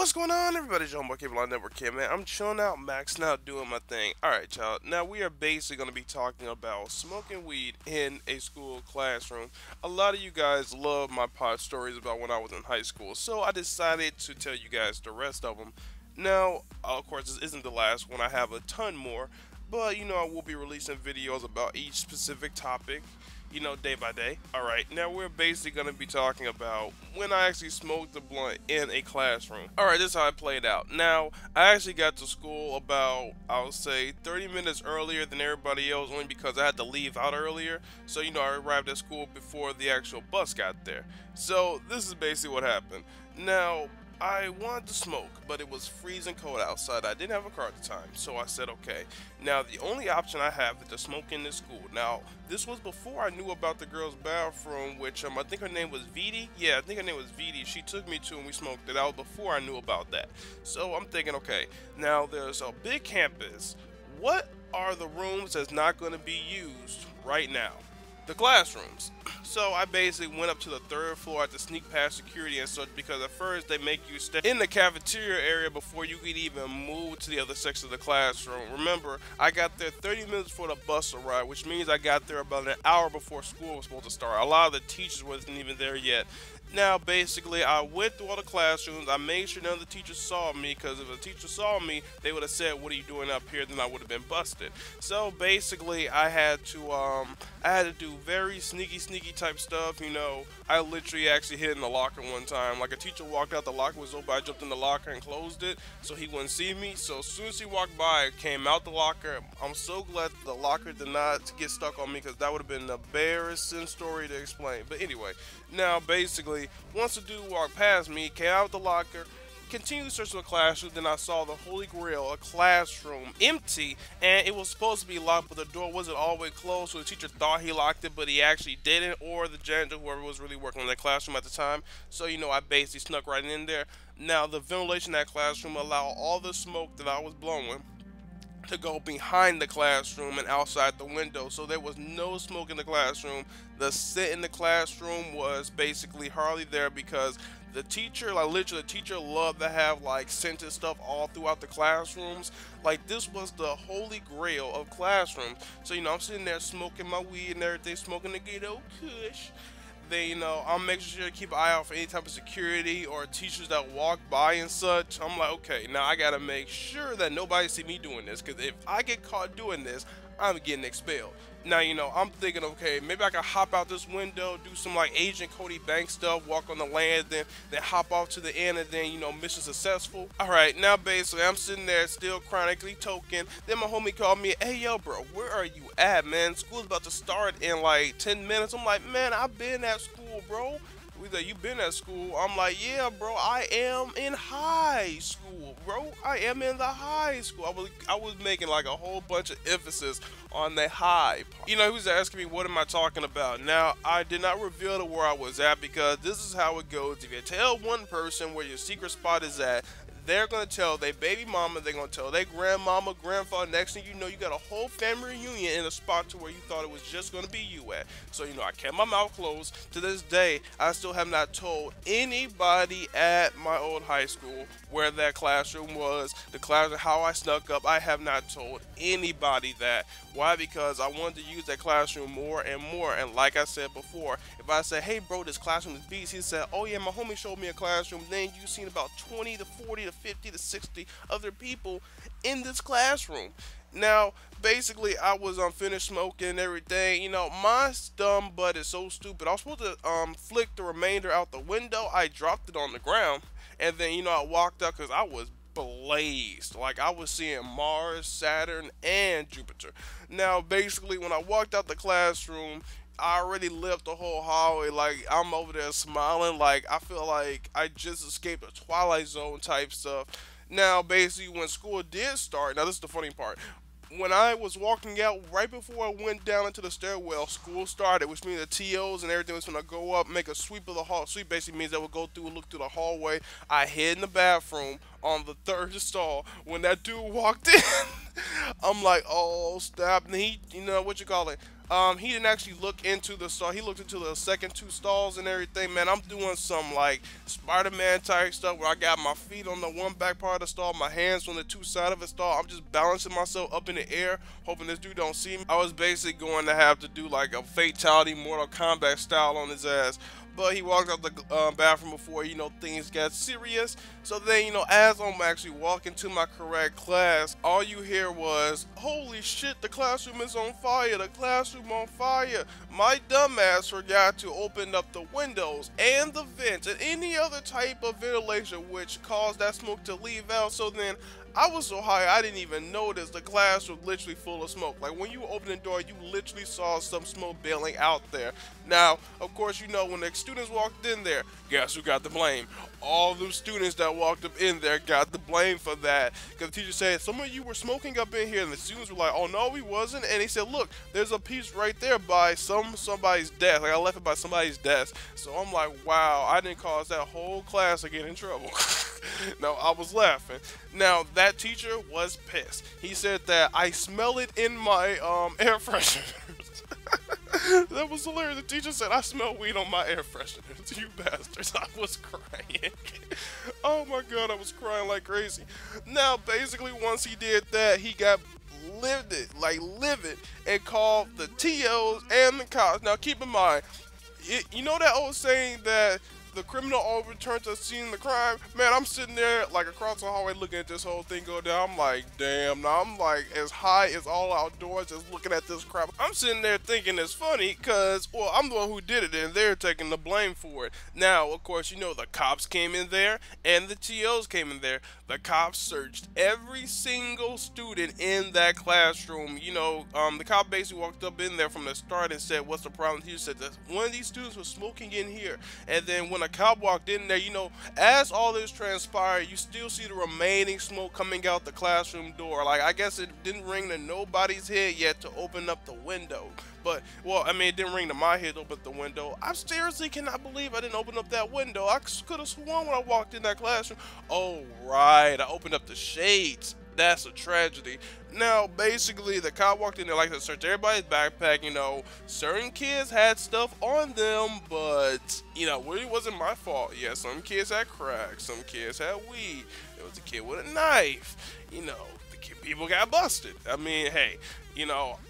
What's going on, everybody? John Boy Cable on Network here, man. I'm chilling out, maxing out, doing my thing. Alright, y'all. Now, we are basically going to be talking about smoking weed in a school classroom. A lot of you guys love my pod stories about when I was in high school, so I decided to tell you guys the rest of them. Now, of course, this isn't the last one. I have a ton more, but, I will be releasing videos about each specific topic, day by day. Alright, now we're basically going to be talking about when I actually smoked the blunt in a classroom. Alright, this is how it played out. Now, I actually got to school about, I would say, 30 minutes earlier than everybody else, only because I had to leave out earlier. So, I arrived at school before the actual bus got there. So, this is basically what happened. Now, I wanted to smoke, but it was freezing cold outside. I didn't have a car at the time, so I said, okay. Now, the only option I have is to smoke in this school. Now, this was before I knew about the girls' bathroom, which I think her name was Vidi. Yeah, I think her name was Vidi. She took me to and we smoked it out before I knew about that. So I'm thinking, okay, now there's a big campus. What are the rooms that's not going to be used right now? The classrooms. So I basically went up to the third floor to sneak past security and such, because at first they make you stay in the cafeteria area before you could even move to the other section of the classroom. Remember, I got there 30 minutes before the bus arrived, which means I got there about an hour before school was supposed to start. A lot of the teachers wasn't even there yet. Now, basically, I went through all the classrooms. I made sure none of the teachers saw me, because if a teacher saw me, they would have said, "What are you doing up here?" Then I would have been busted. So basically, I had to do very sneaky type stuff. I literally actually hid in the locker one time. Like, a teacher walked out, the locker was open. I jumped in the locker and closed it so he wouldn't see me. So as soon as he walked by, I came out the locker. I'm so glad the locker did not get stuck on me, because that would have been an embarrassing story to explain. But anyway, now basically, once the dude walked past me, came out the locker, continued to search the classroom, then I saw the Holy Grail, a classroom, empty, and it was supposed to be locked, but the door wasn't all the way closed, so the teacher thought he locked it, but he actually didn't, or the janitor, whoever was really working in that classroom at the time. So, I basically snuck right in there. Now, the ventilation in that classroom allowed all the smoke that I was blowing to go behind the classroom and outside the window, so there was no smoke in the classroom. The scent in the classroom was basically hardly there, because the teacher, like literally, the teacher loved to have like scented stuff all throughout the classrooms. Like, this was the holy grail of classrooms. So I'm sitting there smoking my weed and everything, smoking the ghetto kush. Then, I'm making sure to keep an eye out for any type of security or teachers that walk by and such. I'm like, okay, now I gotta make sure that nobody see me doing this, because if I get caught doing this, I'm getting expelled. Now, I'm thinking, okay, maybe I can hop out this window, do some like Agent Cody Banks stuff, walk on the land, then hop off to the end, and then, mission successful. Alright, now basically, I'm sitting there still chronically token. Then my homie called me, "Hey, yo, bro, where are you at, man? School's about to start in like 10 minutes. I'm like, "Man, I've been at school, bro." He's like, "You been at school?" I'm like, "Yeah, bro, I am in high school, bro. I am in the high school." I was making like a whole bunch of emphasis on the high part. He was asking me, what am I talking about? Now, I did not reveal to where I was at, because this is how it goes. If you tell one person where your secret spot is at, they're going to tell their baby mama, they're going to tell their grandmama, grandfather. Next thing you know, you got a whole family reunion in a spot to where you thought it was just going to be you at. So, I kept my mouth closed. To this day, I still have not told anybody at my old high school where that classroom was, the classroom, how I snuck up. I have not told anybody that. Why? Because I wanted to use that classroom more and more. And like I said before, if I said, "Hey, bro, this classroom is beast," he said, "Oh yeah, my homie showed me a classroom." Then you seen about 20 to 40 to 50 to 60 other people in this classroom. Now, basically, I was finished smoking and everything. My dumb butt is so stupid. I was supposed to flick the remainder out the window. I dropped it on the ground, and then I walked up, because I was blazed. Like, I was seeing Mars, Saturn, and Jupiter. Now, basically, when I walked out the classroom, I already left the whole hallway. Like, I'm over there smiling, like I feel like I just escaped a Twilight Zone type stuff. Now, basically, when school did start, now this is the funny part. When I was walking out, right before I went down into the stairwell, school started, which means the TOs and everything was going to go up, make a sweep of the hall. Sweep basically means they would go through and look through the hallway. I hid in the bathroom on the third stall. When that dude walked in, I'm like, "Oh, stop." And he, what you call it? he didn't actually look into the stall. He looked into the second two stalls and everything. Man, I'm doing some like Spider-Man type stuff where I got my feet on the one back part of the stall, my hands on the two side of the stall. I'm just balancing myself up in the air, hoping this dude don't see me. I was basically going to have to do like a fatality Mortal Kombat style on his ass. But he walked out the bathroom before, things got serious. So then, as I'm actually walking to my correct class, all you hear was, holy shit, the classroom is on fire, the classroom on fire. My dumbass forgot to open up the windows and the vents and any other type of ventilation which caused that smoke to leave out. So then I was so high I didn't even notice the class was literally full of smoke. Like when you open the door, you literally saw some smoke bailing out there. Now, of course, when the students walked in there, guess who got the blame? All those students that walked up in there got the blame for that. Because the teacher said, some of you were smoking up in here, and the students were like, oh no, we wasn't. And he said, look, there's a piece right there by somebody's desk. Like I left it by somebody's desk. So I'm like, wow, I didn't cause that whole class to get in trouble. No, I was laughing. Now that teacher was pissed. He said that I smell it in my air freshener. That was hilarious. The teacher said I smell weed on my air freshener. You bastards. I was crying. Oh my god, I was crying like crazy. Now basically once he did that, he got livid, and called the TOs and the cops. Now keep in mind, you know that old saying that the criminal always returns to the scene of the crime? Man, I'm sitting there like across the hallway looking at this whole thing go down. I'm like, damn. Now I'm like as high as all outdoors just looking at this crap. I'm sitting there thinking it's funny because, well, I'm the one who did it and they're taking the blame for it. Now, of course, the cops came in there and the TOs came in there. The cops searched every single student in that classroom. The cop basically walked up in there from the start and said, what's the problem? He said that one of these students was smoking in here. And then when a cop walked in there, as all this transpired, you still see the remaining smoke coming out the classroom door. Like, I guess it didn't ring to nobody's head yet to open up the window. But, well, I mean, it didn't ring to my head to open up the window. I seriously cannot believe I didn't open up that window. I could have sworn when I walked in that classroom. Oh, right, I opened up the shades. That's a tragedy. Now, basically, the cop walked in there like to search everybody's backpack. Certain kids had stuff on them, but, really wasn't my fault. Yeah, some kids had crack, some kids had weed. There was a kid with a knife. People got busted. I mean, hey,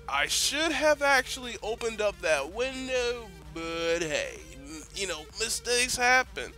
I should have actually opened up that window, but hey, mistakes happen.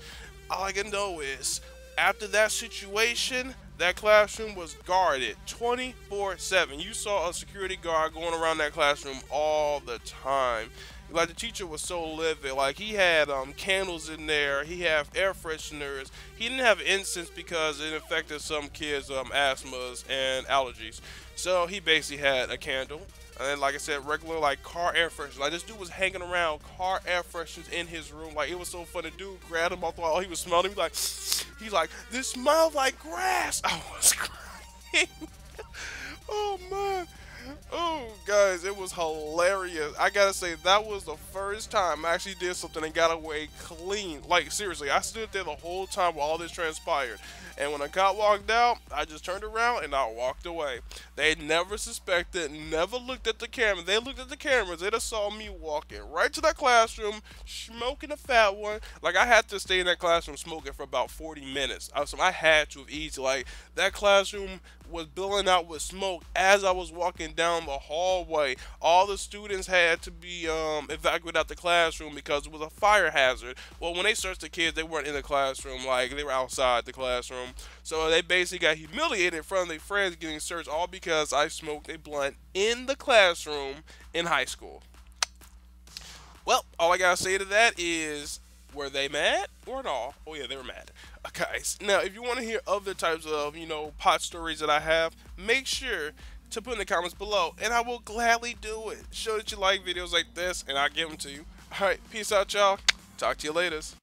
All I can know is, after that situation, that classroom was guarded 24/7. You saw a security guard going around that classroom all the time. Like, the teacher was so livid. Like, he had candles in there. He had air fresheners. He didn't have incense because it affected some kids' asthmas and allergies. So he basically had a candle. And then, like I said, regular car air fresheners. Like, this dude was hanging around car air fresheners in his room. Like, it was so funny. Dude grabbed him off the wall. He was smelling. He's like, this smells like grass. I was crying. Oh man. Oh, guys, it was hilarious. I gotta say, that was the first time I actually did something and got away clean. Like, seriously, I stood there the whole time while all this transpired. And when a cop walked out, I just turned around and I walked away. They never suspected, never looked at the camera. They looked at the cameras. They just saw me walking right to that classroom, smoking a fat one. Like, I had to stay in that classroom smoking for about 40 minutes. I had to have eaten. Like, that classroom was billowing out with smoke as I was walking down the hallway. All the students had to be evacuated out the classroom because it was a fire hazard. Well, when they searched the kids, they weren't in the classroom. Like, they were outside the classroom. So they basically got humiliated in front of their friends getting searched, all because I smoked a blunt in the classroom in high school. Well, all I gotta say to that is, were they mad or no? Oh yeah, they were mad. Guys, now if you want to hear other types of, pot stories that I have, make sure to put in the comments below, and I will gladly do it. Show that you like videos like this, and I'll give them to you. Alright, peace out, y'all. Talk to you later.